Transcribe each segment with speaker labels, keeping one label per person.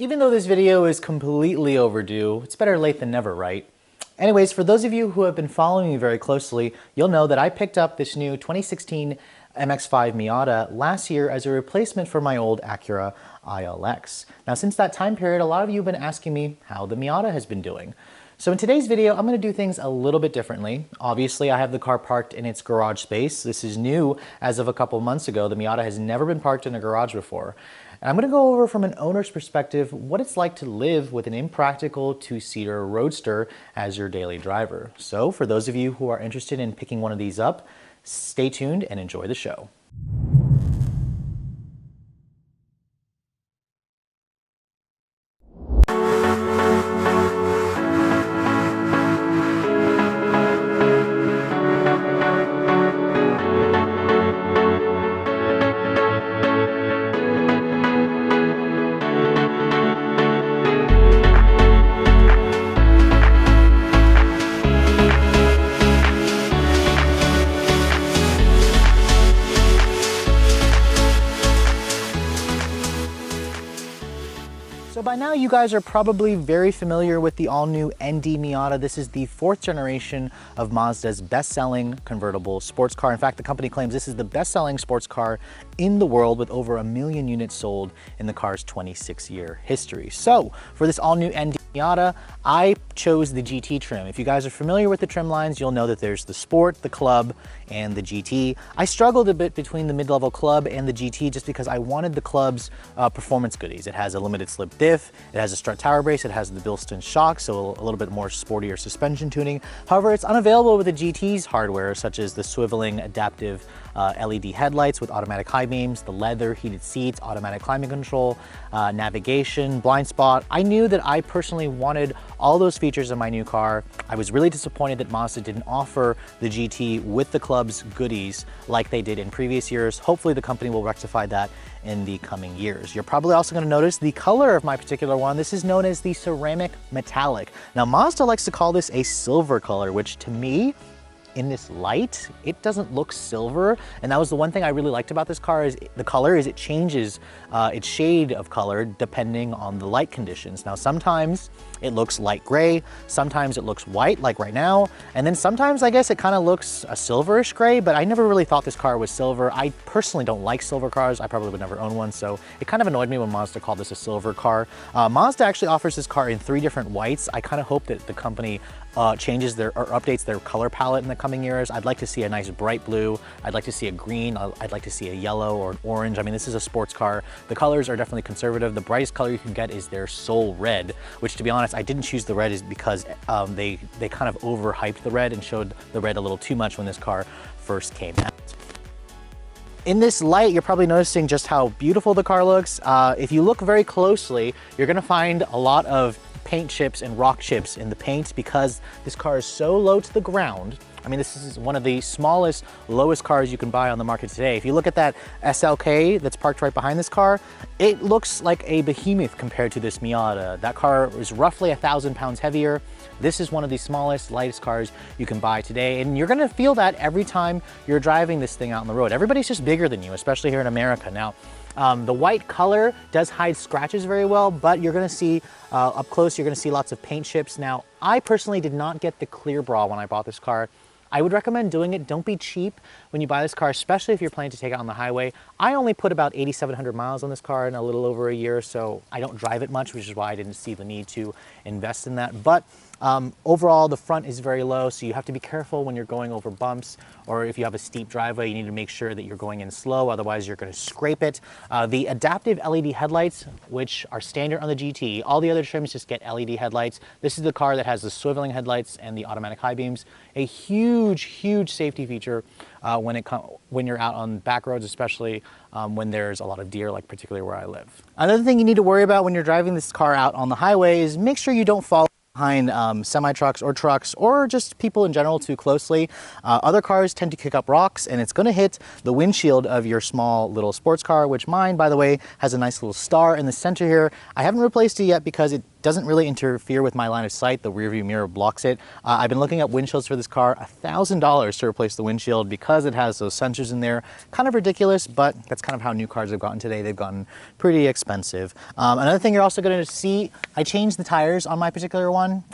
Speaker 1: Even though this video is completely overdue, it's better late than never, right? Anyways, for those of you who have been following me very closely, you'll know that I picked up this new 2016 MX-5 Miata last year as a replacement for my old Acura ILX. Now, since that time period, a lot of you have been asking me how the Miata has been doing. So in today's video, I'm going to do things a little bit differently. Obviously, I have the car parked in its garage space. This is new as of a couple months ago. The Miata has never been parked in a garage before. And I'm going to go over from an owner's perspective what it's like to live with an impractical two-seater roadster as your daily driver. So for those of you who are interested in picking one of these up, stay tuned and enjoy the show. So by now you guys are probably very familiar with the all-new ND Miata. This is the 4th generation of Mazda's best-selling convertible sports car. In fact, the company claims this is the best-selling sports car in the world with over 1 million units sold in the car's 26-year history. So for this all-new ND Miata, I chose the GT trim. If you guys are familiar with the trim lines, you'll know that there's the Sport, the Club, and the GT. I struggled a bit between the mid-level Club and the GT just because I wanted the Club's performance goodies. It has a limited slip diff, it has a strut tower brace, it has the Bilston shock, so a little bit more sportier suspension tuning. However, it's unavailable with the GT's hardware, such as the swiveling adaptive LED headlights with automatic high beams, the leather, heated seats, automatic climate control, navigation, blind spot. I knew that I personally wanted all those features in my new car. I was really disappointed that Mazda didn't offer the GT with the Club's goodies like they did in previous years. Hopefully the company will rectify that in the coming years. You're probably also going to notice the color of my particular one. This is known as the ceramic metallic. Now Mazda likes to call this a silver color, which to me, in this light, it doesn't look silver. And that was the one thing I really liked about this car is the color is it changes its shade of color depending on the light conditions. Now, sometimes it looks light gray, sometimes it looks white like right now. And then sometimes I guess it kind of looks a silverish gray, but I never really thought this car was silver. I personally don't like silver cars. I probably would never own one. So it kind of annoyed me when Mazda called this a silver car. Mazda actually offers this car in 3 different whites. I kind of hope that the company changes or updates their color palette in the coming years. I'd like to see a nice bright blue. I'd like to see a green. I'd like to see a yellow or an orange. I mean, this is a sports car. The colors are definitely conservative. The brightest color you can get is their Soul Red, which to be honest, I didn't choose the red is because they kind of overhyped the red and showed the red a little too much when this car first came out. In this light, you're probably noticing just how beautiful the car looks. If you look very closely, you're gonna find a lot of paint chips and rock chips in the paint because this car is so low to the ground. I mean, this is one of the smallest, lowest cars you can buy on the market today. If you look at that SLK that's parked right behind this car, it looks like a behemoth compared to this Miata. That car is roughly 1,000 pounds heavier. This is one of the smallest, lightest cars you can buy today. And you're gonna feel that every time you're driving this thing out on the road. Everybody's just bigger than you, especially here in America. Now, the white color does hide scratches very well, but you're gonna see up close, you're gonna see lots of paint chips. Now, I personally did not get the clear bra when I bought this car. I would recommend doing it. Don't be cheap when you buy this car, especially if you're planning to take it on the highway. I only put about 8,700 miles on this car in a little over a year, so I don't drive it much, which is why I didn't see the need to invest in that. But overall, the front is very low, so you have to be careful when you're going over bumps, or if you have a steep driveway, you need to make sure that you're going in slow, otherwise you're gonna scrape it. The adaptive LED headlights, which are standard on the GT, all the other trims just get LED headlights. This is the car that has the swiveling headlights and the automatic high beams. A huge, huge safety feature when you're out on back roads, especially when there's a lot of deer, like particularly where I live. Another thing you need to worry about when you're driving this car out on the highway is make sure you don't fall behind semi-trucks or just people in general too closely. Other cars tend to kick up rocks and it's going to hit the windshield of your small little sports car, which mine, by the way, has a nice little star in the center here. I haven't replaced it yet because it doesn't really interfere with my line of sight. The rear view mirror blocks it. I've been looking at windshields for this car, $1,000 to replace the windshield because it has those sensors in there. Kind of ridiculous, but that's kind of how new cars have gotten today. They've gotten pretty expensive. Another thing you're also going to see, I changed the tires on my particular one.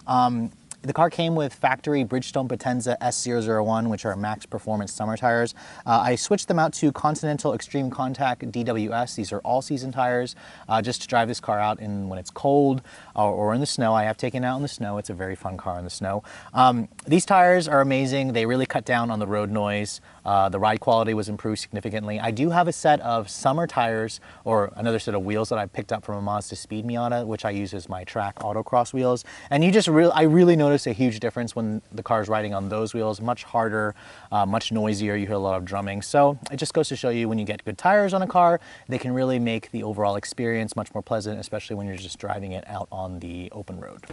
Speaker 1: The car came with factory Bridgestone Potenza S001, which are max performance summer tires. I switched them out to Continental Extreme Contact DWS. These are all-season tires, just to drive this car out when it's cold or in the snow. I have taken it out in the snow. It's a very fun car in the snow. These tires are amazing. They really cut down on the road noise. The ride quality was improved significantly. I do have a set of summer tires, or another set of wheels that I picked up from a Mazda Speed Miata, which I use as my track autocross wheels. And I really noticed a huge difference when the car's riding on those wheels. Much harder, much noisier. You hear a lot of drumming. So it just goes to show you, when you get good tires on a car, they can really make the overall experience much more pleasant, especially when you're just driving it out on the open road.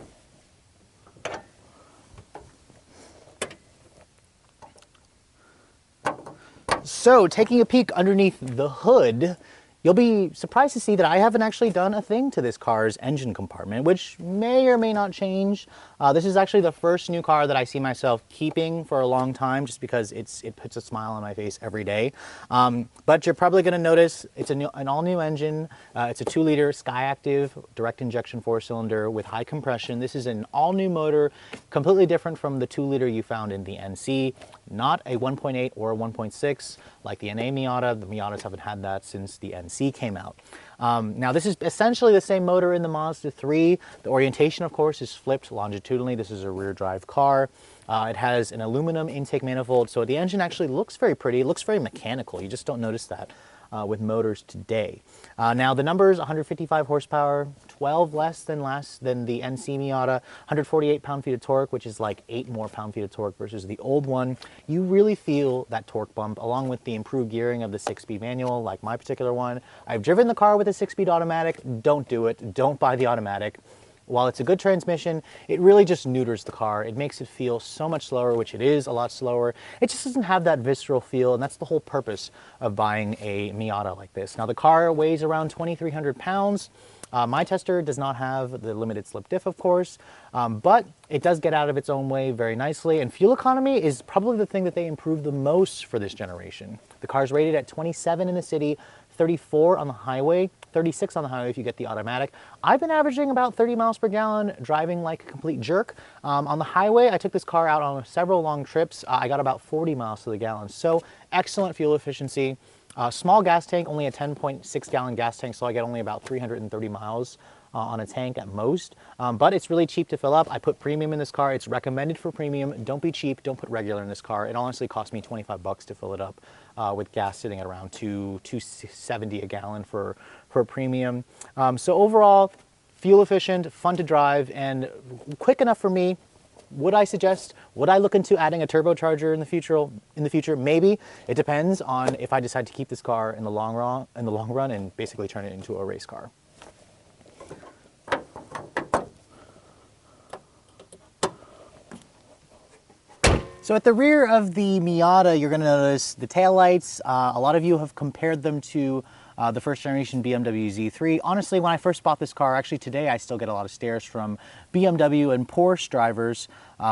Speaker 1: So taking a peek underneath the hood, you'll be surprised to see that I haven't actually done a thing to this car's engine compartment, which may or may not change. This is actually the first new car that I see myself keeping for a long time, just because it puts a smile on my face every day. But you're probably going to notice it's an all-new engine. It's a 2-liter Skyactiv direct injection 4-cylinder with high compression. This is an all-new motor, completely different from the 2-liter you found in the NC. Not a 1.8 or a 1.6 like the NA Miata. The Miatas haven't had that since the NC came out. Now this is essentially the same motor in the Mazda 3. The orientation, of course, is flipped longitudinally. This is a rear drive car. It has an aluminum intake manifold, so the engine actually looks very pretty. It looks very mechanical. You just don't notice that with motors today. Now the numbers: 155 horsepower, 12 less than the NC Miata, 148 pound-feet of torque, which is like 8 more pound-feet of torque versus the old one. You really feel that torque bump, along with the improved gearing of the 6-speed manual, like my particular one. I've driven the car with a 6-speed automatic. Don't do it. Don't buy the automatic. While it's a good transmission, it really just neuters the car. It makes it feel so much slower, which it is a lot slower. It just doesn't have that visceral feel, and that's the whole purpose of buying a Miata like this. Now the car weighs around 2,300 pounds. My tester does not have the limited slip diff, of course, but it does get out of its own way very nicely, and fuel economy is probably the thing that they improved the most for this generation. The car's rated at 27 in the city, 34 on the highway, 36 on the highway if you get the automatic. I've been averaging about 30 miles per gallon, driving like a complete jerk. On the highway, I took this car out on several long trips. I got about 40 miles to the gallon, so excellent fuel efficiency. Small gas tank, only a 10.6 gallon gas tank, so I get only about 330 miles on a tank at most, but it's really cheap to fill up. I put premium in this car. It's recommended for premium. Don't be cheap. Don't put regular in this car. It honestly cost me 25 bucks to fill it up with gas sitting at around $2.70 a gallon for premium. So overall, fuel efficient, fun to drive, and quick enough for me. Would I suggest, would I look into adding a turbocharger in the future? Maybe. It depends on if I decide to keep this car in the long run and basically turn it into a race car. So at the rear of the Miata, you're going to notice the taillights. A lot of you have compared them to the first generation BMW Z3. Honestly, when I first bought this car, actually today I still get a lot of stares from BMW and Porsche drivers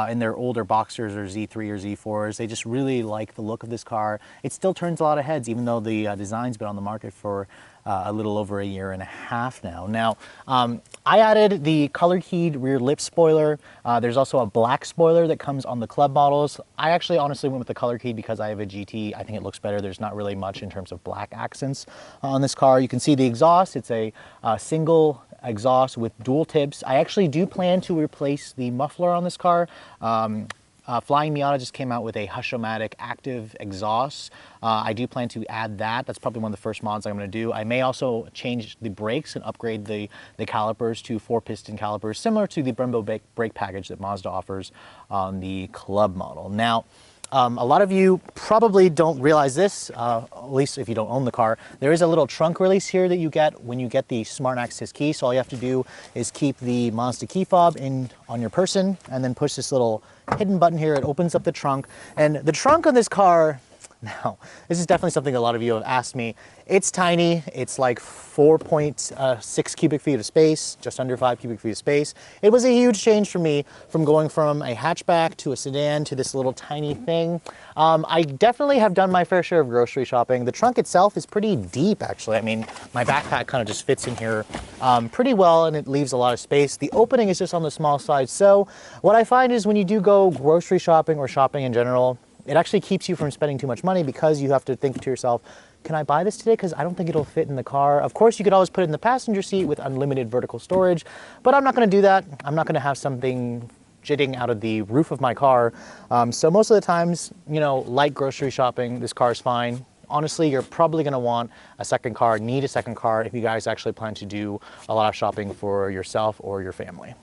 Speaker 1: in their older Boxers or Z3 or Z4s. They just really like the look of this car. It still turns a lot of heads, even though the design's been on the market for a little over a year and a half now. Now, I added the color-keyed rear lip spoiler. There's also a black spoiler that comes on the club models. I actually honestly went with the color-keyed because I have a GT. I think it looks better. There's not really much in terms of black accents on this car. You can see the exhaust. It's a single exhaust with dual tips. I actually do plan to replace the muffler on this car. Flying Miata just came out with a Hush-O-Matic active exhaust. I do plan to add that. That's probably one of the first mods I'm going to do. I may also change the brakes and upgrade the calipers to 4-piston calipers, similar to the Brembo brake package that Mazda offers on the club model. Now, a lot of you probably don't realize this, at least if you don't own the car. There is a little trunk release here that you get when you get the Smart Access key. So all you have to do is keep the Mazda key fob on your person and then push this little hidden button here. It opens up the trunk. And the trunk on this car, Now, this is definitely something a lot of you have asked me. It's tiny. It's like 4.6 cubic feet of space, just under 5 cubic feet of space. It was a huge change for me from going from a hatchback to a sedan to this little tiny thing. I definitely have done my fair share of grocery shopping. The trunk itself is pretty deep, actually. I mean, my backpack kind of just fits in here pretty well, and it leaves a lot of space. The opening is just on the small side. So what I find is when you do go grocery shopping or shopping in general, it actually keeps you from spending too much money because you have to think to yourself, can I buy this today? Because I don't think it'll fit in the car. Of course, you could always put it in the passenger seat with unlimited vertical storage, but I'm not going to do that. I'm not going to have something jitting out of the roof of my car. So most of the times, you know, like grocery shopping, this car is fine. Honestly, you're probably going to want a second car, need a second car if you guys actually plan to do a lot of shopping for yourself or your family.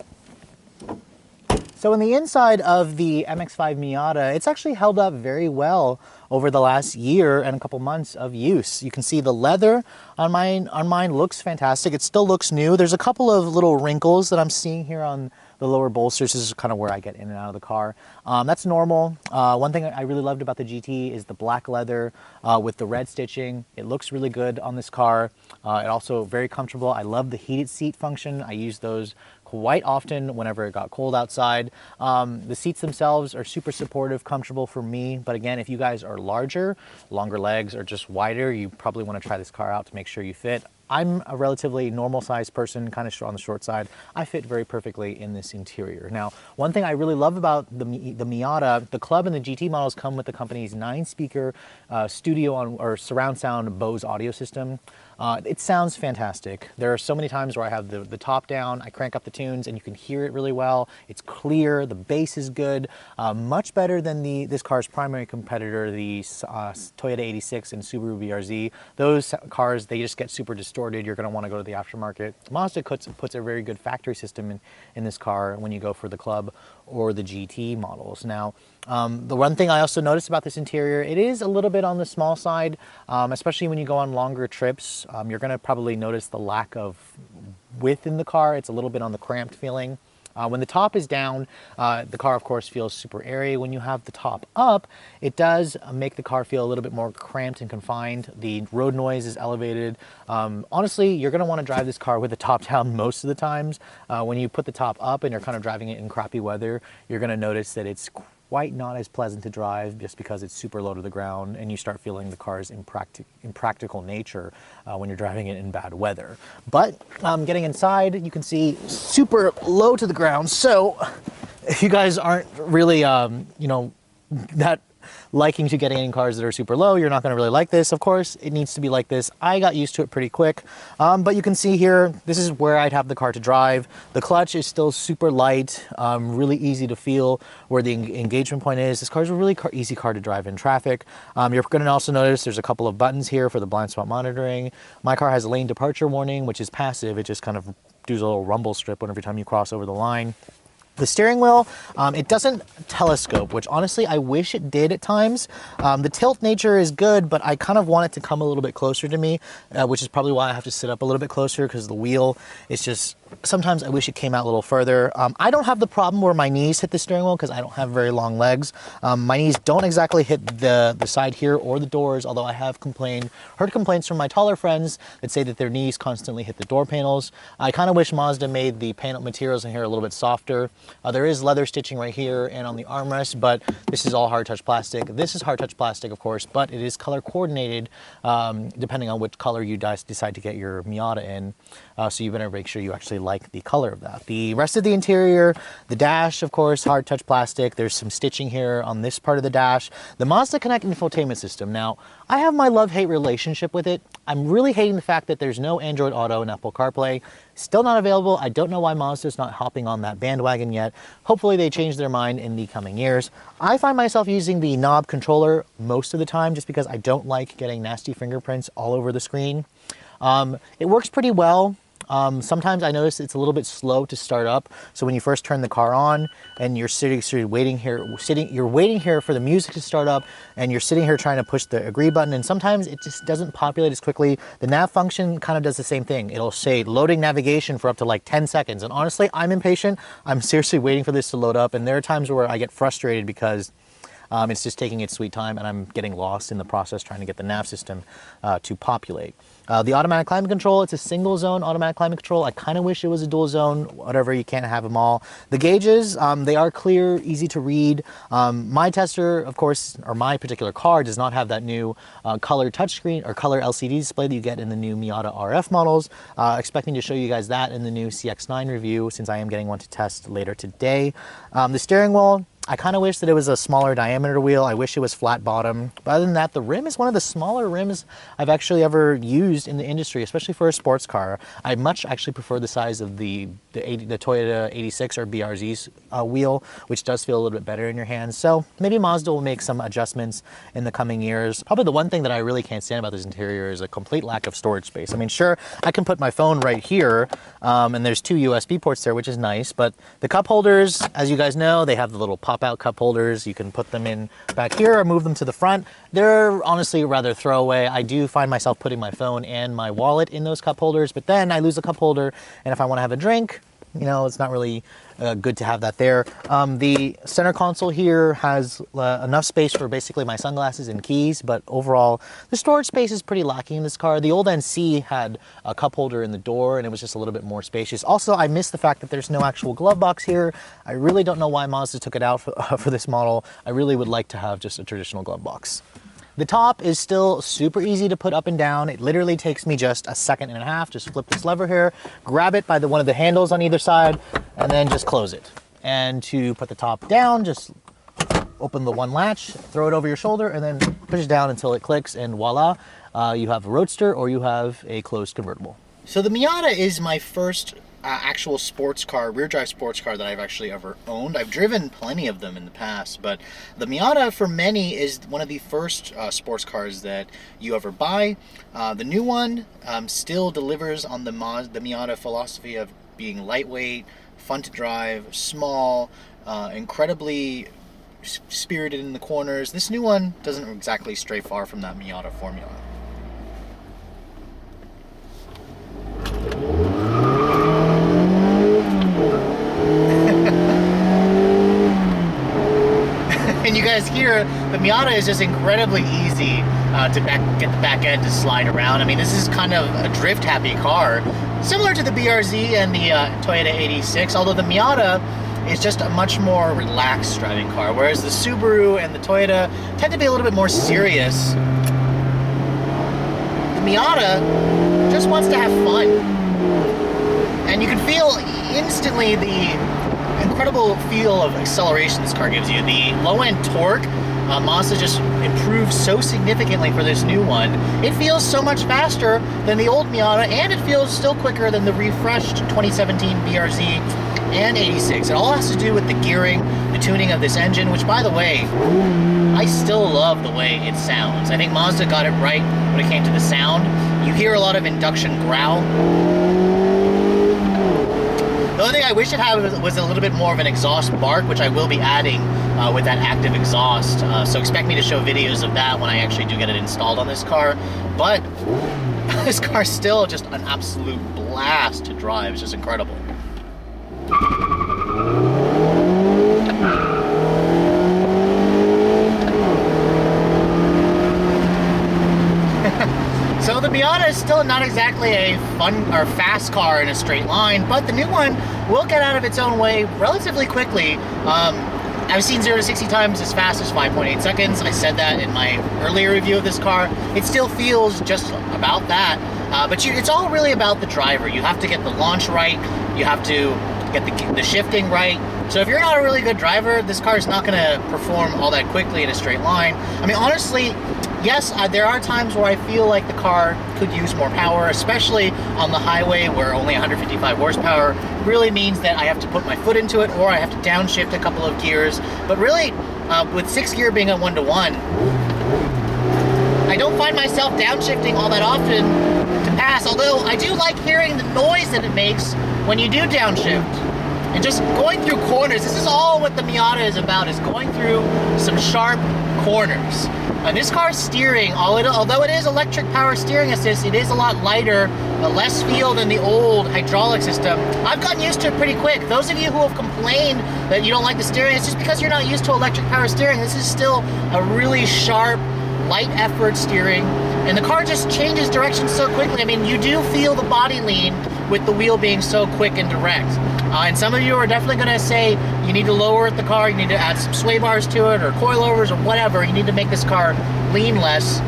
Speaker 1: So in the inside of the MX-5 Miata, it's actually held up very well over the last year and a couple months of use. You can see the leather on mine looks fantastic. It still looks new. There's a couple of little wrinkles that I'm seeing here on the lower bolsters. This is kind of where I get in and out of the car. That's normal. One thing I really loved about the GT is the black leather with the red stitching. It looks really good on this car. It also very comfortable. I love the heated seat function. I use those quite often whenever it got cold outside. The seats themselves are super supportive, comfortable for me. But again, if you guys are larger, longer legs, or just wider, you probably want to try this car out to make sure you fit. I'm a relatively normal sized person, kind of on the short side. I fit very perfectly in this interior. Now, one thing I really love about the Miata, the Club and the GT models come with the company's 9-speaker studio or surround sound Bose audio system. It sounds fantastic. There are so many times where I have the top down, I crank up the tunes, and you can hear it really well. It's clear, the bass is good, much better than this car's primary competitor, the Toyota 86 and Subaru BRZ. Those cars, they just get super distorted. You're going to want to go to the aftermarket. Mazda puts a very good factory system in this car when you go for the Club or the GT models. Now, the one thing I also noticed about this interior, it is a little bit on the small side, especially when you go on longer trips. You're going to probably notice the lack of width in the car. It's a little bit on the cramped feeling. When the top is down, the car, of course, feels super airy. When you have the top up, it does make the car feel a little bit more cramped and confined. The road noise is elevated. Honestly, you're going to want to drive this car with the top down most of the times. When you put the top up and you're kind of driving it in crappy weather, you're going to notice that it's quite not as pleasant to drive just because it's super low to the ground, and you start feeling the car's impractical nature when you're driving it in bad weather. But getting inside, you can see super low to the ground. So if you guys aren't really, you know, that liking to getting in cars that are super low, you're not going to really like this. Of course, it needs to be like this. I got used to it pretty quick, but you can see here, this is where I'd have the car to drive. The clutch is still super light, really easy to feel where the engagement point is. This car is a really easy car to drive in traffic. You're going to also notice there's a couple of buttons here for the blind spot monitoring. My car has a lane departure warning, which is passive. It just kind of does a little rumble strip every time you cross over the line. The steering wheel, it doesn't telescope, which honestly I wish it did at times. The tilt nature is good, but I kind of want it to come a little bit closer to me, which is probably why I have to sit up a little bit closer, because the wheel is just, sometimes I wish it came out a little further. I don't have the problem where my knees hit the steering wheel because I don't have very long legs. My knees don't exactly hit the side here or the doors, although I have heard complaints from my taller friends that say that their knees constantly hit the door panels. I kind of wish Mazda made the panel materials in here a little bit softer. There is leather stitching right here and on the armrest, but this is all hard touch plastic. This is hard touch plastic, of course, but it is color coordinated depending on which color you decide to get your Miata in. So you better make sure you actually like the color of that. The rest of the interior, the dash, of course, hard touch plastic. There's some stitching here on this part of the dash. The Mazda Connect infotainment system. Now, I have my love-hate relationship with it. I'm really hating the fact that there's no Android Auto and Apple CarPlay. Still not available. I don't know why Mazda's not hopping on that bandwagon yet. Hopefully they change their mind in the coming years. I find myself using the knob controller most of the time just because I don't like getting nasty fingerprints all over the screen. It works pretty well. Sometimes I notice it's a little bit slow to start up. So when you first turn the car on and you're waiting here for the music to start up, and you're sitting here trying to push the agree button, and sometimes it just doesn't populate as quickly. The nav function kind of does the same thing. It'll say loading navigation for up to like 10 seconds. And honestly, I'm impatient. I'm seriously waiting for this to load up. And there are times where I get frustrated because It's just taking its sweet time, and I'm getting lost in the process trying to get the nav system to populate. The automatic climate control, it's a single zone automatic climate control. I kind of wish it was a dual zone, whatever, you can't have them all. The gauges, they are clear, easy to read. My tester, of course, or my particular car does not have that new color touchscreen or color LCD display that you get in the new Miata RF models. Expecting to show you guys that in the new CX-9 review, since I am getting one to test later today. The steering wheel, I kind of wish that it was a smaller diameter wheel. I wish it was flat bottom. But other than that, the rim is one of the smaller rims I've actually ever used in the industry, especially for a sports car. I much actually prefer the size of the Toyota 86 or BRZ's wheel, which does feel a little bit better in your hands. So maybe Mazda will make some adjustments in the coming years. Probably the one thing that I really can't stand about this interior is a complete lack of storage space. I mean, sure, I can put my phone right here, and there's 2 USB ports there, which is nice, but the cup holders, as you guys know, they have the little pop-out cup holders. You can put them in back here or move them to the front. They're honestly rather throwaway. I do find myself putting my phone and my wallet in those cup holders, but then I lose the cup holder, and if I want to have a drink, you know, it's not really good to have that there. The center console here has enough space for basically my sunglasses and keys, but overall, the storage space is pretty lacking in this car. The old NC had a cup holder in the door, and it was just a little bit more spacious. Also, I miss the fact that there's no actual glove box here. I really don't know why Mazda took it out for this model. I really would like to have just a traditional glove box. The top is still super easy to put up and down. It literally takes me just a second and a half. Just flip this lever here, grab it by one of the handles on either side, and then just close it. And to put the top down, just open the one latch, throw it over your shoulder, and then push it down until it clicks, and voila, you have a Roadster or you have a closed convertible. So the Miata is my first actual sports car, rear drive sports car that I've actually ever owned. I've driven plenty of them in the past, but the Miata for many is one of the first sports cars that you ever buy. The new one still delivers on the Miata philosophy of being lightweight, fun to drive, small, incredibly spirited in the corners. This new one doesn't exactly stray far from that Miata formula. And you guys hear, the Miata is just incredibly easy to get the back end to slide around. I mean, this is kind of a drift-happy car, similar to the BRZ and the Toyota 86, although the Miata is just a much more relaxed driving car, whereas the Subaru and the Toyota tend to be a little bit more serious. The Miata just wants to have fun. And you can feel instantly the incredible feel of acceleration this car gives you. The low-end torque, Mazda just improved so significantly for this new one. It feels so much faster than the old Miata, and it feels still quicker than the refreshed 2017 BRZ and 86. It all has to do with the gearing, the tuning of this engine, which, by the way, I still love the way it sounds. I think Mazda got it right when it came to the sound. You hear a lot of induction growl. The only thing I wish it had was a little bit more of an exhaust bark, which I will be adding with that active exhaust. So expect me to show videos of that when I actually do get it installed on this car. But this car's still just an absolute blast to drive. It's just incredible. So the Miata is still not exactly a fun or fast car in a straight line, but the new one will get out of its own way relatively quickly. I've seen 0 to 60 times as fast as 5.8 seconds. I said that in my earlier review of this car. It still feels just about that, but it's all really about the driver. You have to get the launch right. You have to get the shifting right. So if you're not a really good driver, this car is not going to perform all that quickly in a straight line. I mean, honestly, yes, there are times where I feel like the car could use more power, especially on the highway where only 155 horsepower really means that I have to put my foot into it or I have to downshift a couple of gears. But really, with 6th gear being a 1-to-1, I don't find myself downshifting all that often to pass, although I do like hearing the noise that it makes when you do downshift. And just going through corners, this is all what the Miata is about, is going through some sharp corners. And this car's steering, although it is electric power steering assist, it is a lot lighter less feel than the old hydraulic system. I've gotten used to it pretty quick. Those of you who have complained that you don't like the steering, it's just because you're not used to electric power steering. This is still a really sharp, light effort steering, and the car just changes direction so quickly. I mean, you do feel the body lean with the wheel being so quick and direct. And some of you are definitely gonna say you need to lower the car, you need to add some sway bars to it, or coilovers, or whatever. You need to make this car lean less,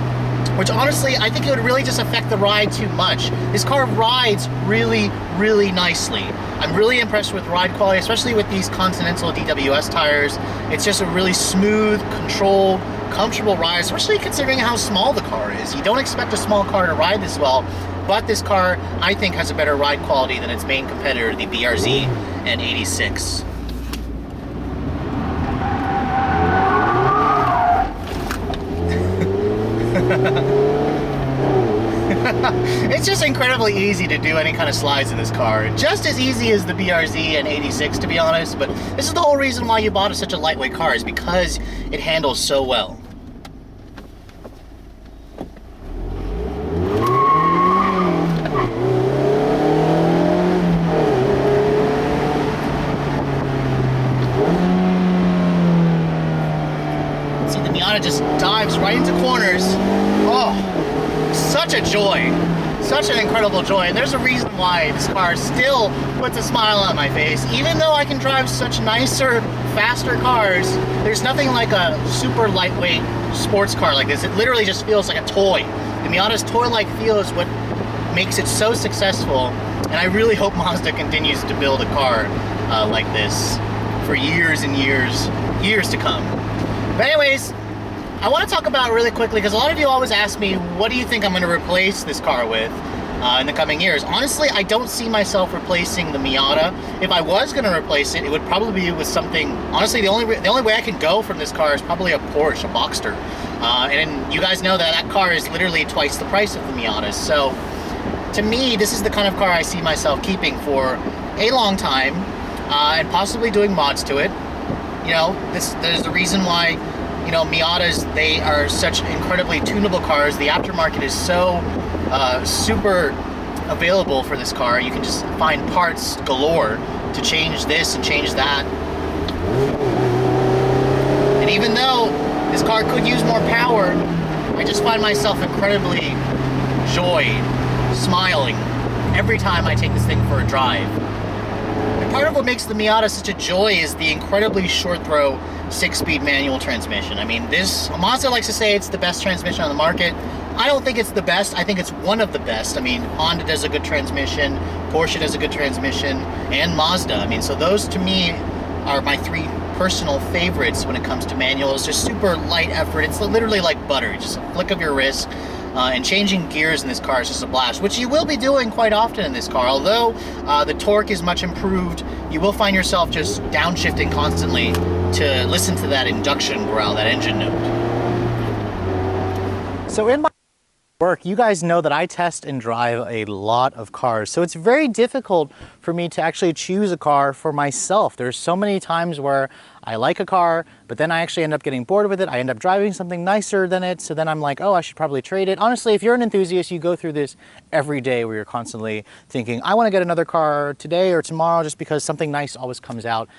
Speaker 1: which honestly, I think it would really just affect the ride too much. This car rides really, really nicely. I'm really impressed with ride quality, especially with these Continental DWS tires. It's just a really smooth, controlled, comfortable ride, especially considering how small the car is. You don't expect a small car to ride this well, but this car, I think, has a better ride quality than its main competitor, the BRZ and 86. It's just incredibly easy to do any kind of slides in this car. Just as easy as the BRZ and 86, to be honest, but this is the whole reason why you bought such a lightweight car, is because it handles so well. See, the Miata just dives right into corners. Oh, such a joy. Such an incredible joy, and there's a reason why this car still puts a smile on my face. Even though I can drive such nicer, faster cars, there's nothing like a super lightweight sports car like this. It literally just feels like a toy. The Miata's toy-like feel is what makes it so successful, and I really hope Mazda continues to build a car like this for years and years to come. But anyways, I want to talk about really quickly, because a lot of you always ask me, what do you think I'm going to replace this car with in the coming years? Honestly, I don't see myself replacing the Miata. If I was going to replace it, it would probably be with something, honestly, the only way I can go from this car is probably a Porsche, a Boxster. And you guys know that that car is literally twice the price of the Miata. So to me, this is the kind of car I see myself keeping for a long time, and possibly doing mods to it. You know, there's the reason why, you know, Miatas, they are such incredibly tunable cars. The aftermarket is so super available for this car. You can just find parts galore to change this and change that. And even though this car could use more power, I just find myself incredibly smiling every time I take this thing for a drive. And part of what makes the Miata such a joy is the incredibly short throw 6-speed manual transmission. I mean, Mazda likes to say it's the best transmission on the market. I don't think it's the best. I think it's one of the best. I mean, Honda does a good transmission, Porsche does a good transmission, and Mazda. I mean, so those to me are my three personal favorites when it comes to manuals. Just super light effort. It's literally like butter, just a flick of your wrist. And changing gears in this car is just a blast, which you will be doing quite often in this car. Although the torque is much improved, you will find yourself just downshifting constantly to listen to that induction growl, that engine note. So in my work, you guys know that I test and drive a lot of cars, so it's very difficult for me to actually choose a car for myself. There's so many times where I like a car, but then I actually end up getting bored with it. I end up driving something nicer than it, so then I'm like, oh, I should probably trade it. Honestly, if you're an enthusiast, you go through this every day where you're constantly thinking, I want to get another car today or tomorrow, just because something nice always comes out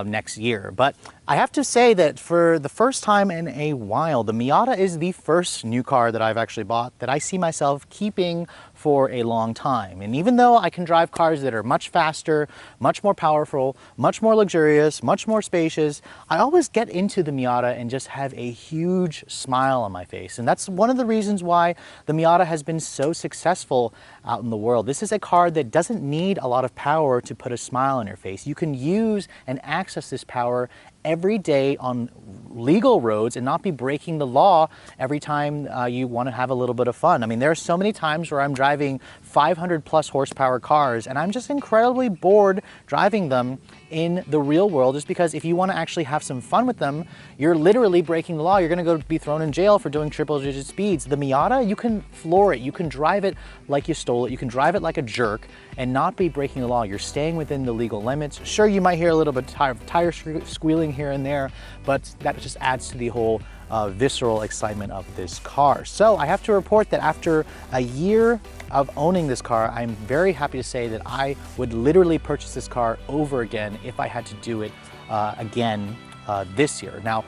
Speaker 1: next year. But I have to say that for the first time in a while, the Miata is the first new car that I've actually bought that I see myself keeping for a long time. And even though I can drive cars that are much faster, much more powerful, much more luxurious, much more spacious, I always get into the Miata and just have a huge smile on my face. And that's one of the reasons why the Miata has been so successful out in the world. This is a car that doesn't need a lot of power to put a smile on your face. You can use and access this power every day on legal roads and not be breaking the law every time you want to have a little bit of fun. I mean, there are so many times where I'm driving 500 plus horsepower cars and I'm just incredibly bored driving them in the real world, just because if you want to actually have some fun with them, you're literally breaking the law. You're going to go be thrown in jail for doing triple-digit speeds. The Miata, you can floor it. You can drive it like you stole it. You can drive it like a jerk and not be breaking the law. You're staying within the legal limits. Sure, you might hear a little bit of tire squealing here and there, but that just adds to the whole visceral excitement of this car. So I have to report that after a year of owning this car, I'm very happy to say that I would literally purchase this car over again if I had to do it again this year. Now,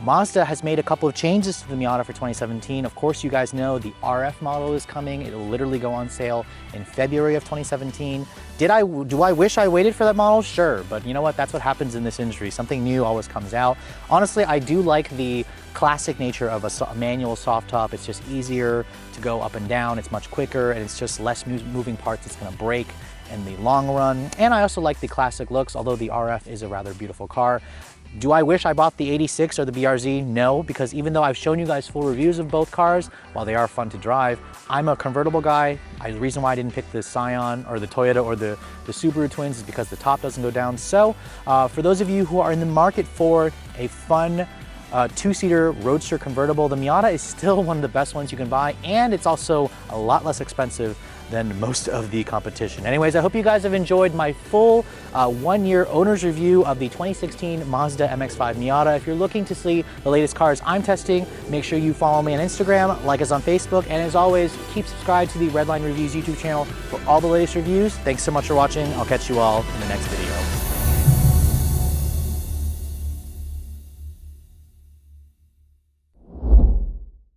Speaker 1: Mazda has made a couple of changes to the Miata for 2017. Of course, you guys know the RF model is coming. It'll literally go on sale in February of 2017. Do I wish I waited for that model? Sure, but you know what? That's what happens in this industry. Something new always comes out. Honestly, I do like the classic nature of a manual soft top. It's just easier to go up and down. It's much quicker, and it's just less moving parts that's gonna break in the long run. And I also like the classic looks, although the RF is a rather beautiful car. Do I wish I bought the 86 or the BRZ? No, because even though I've shown you guys full reviews of both cars, while they are fun to drive, I'm a convertible guy. The reason why I didn't pick the Scion or the Toyota or the Subaru Twins is because the top doesn't go down. So for those of you who are in the market for a fun two-seater roadster convertible, the Miata is still one of the best ones you can buy, and it's also a lot less expensive than most of the competition. Anyways, I hope you guys have enjoyed my full 1-year owner's review of the 2016 Mazda MX-5 Miata. If you're looking to see the latest cars I'm testing, make sure you follow me on Instagram, like us on Facebook, and as always, keep subscribed to the Redline Reviews YouTube channel for all the latest reviews. Thanks so much for watching. I'll catch you all in the next video.